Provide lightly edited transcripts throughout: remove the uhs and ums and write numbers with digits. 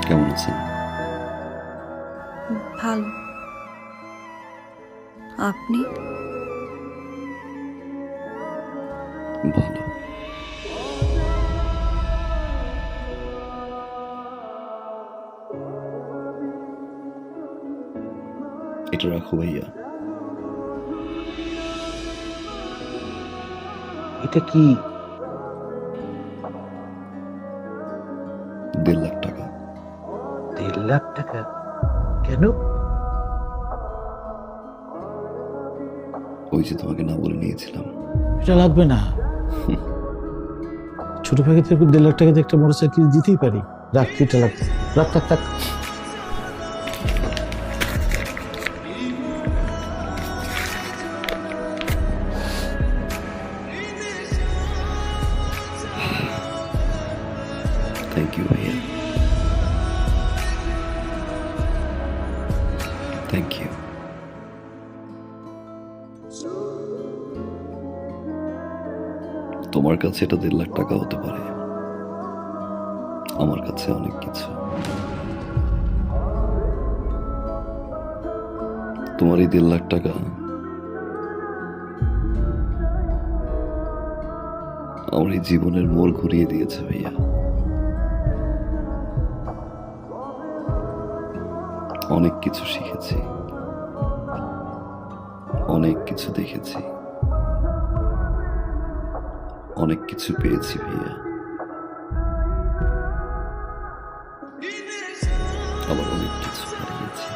কেমন আছেন? ভালো। আপনি? ভালো। এটা রাখো ভাইয়া। এটা কি? 1.5 লাখ টাকা। 1.5 লাখ টাকা? কেন? ওই যে তোমাকে না বলে নিয়েছিলাম। এটা লাগবে না। ছোট ভাগে থেকে 1.5 লাখ টাকা দিয়ে একটা মোটরসাইকেল দিতেই পারি। রাখ, এটা লাগবে। রাখ থাক থাক। থ্যাংক ইউ ভাইয়া। Thank you. তোমার কাছে এটা 1.5 লাখ টাকা হতে পারে, আমার কাছে অনেক কিছু। তোমার এই 1.5 লাখ টাকা আমার এই জীবনের মোড় ঘুরিয়ে দিয়েছে ভাইয়া। অনেক কিছু শিখেছি, অনেক কিছু দেখেছি, অনেক কিছু পেয়েছি ভাইয়া। আবার অনেক কিছু হারিয়েছি।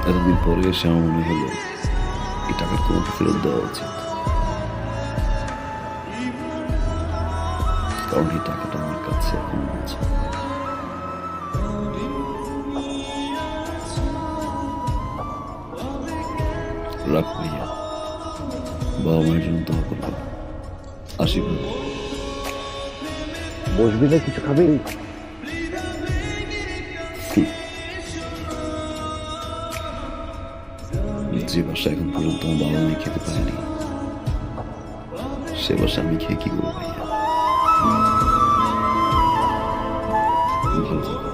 এতদিন পরে এসে আমার মনে হলো এই টাকা তোমাকে ফেরত দেওয়া উচিত, কারণ এই টাকাটা আমার কাছে এখন আছে। রাখ ভাইয়া, বাবা মায়ের জন্য দোয়া করবো। আসি ভাইয়া। বসবি না, কিছু খাবি? যে বাসা এখন পর্যন্ত আমার বাবা মাই খেতে পারেনি, সে বাসা আমি খেয়ে কি করবো ভাইয়া? ভালো থাকো।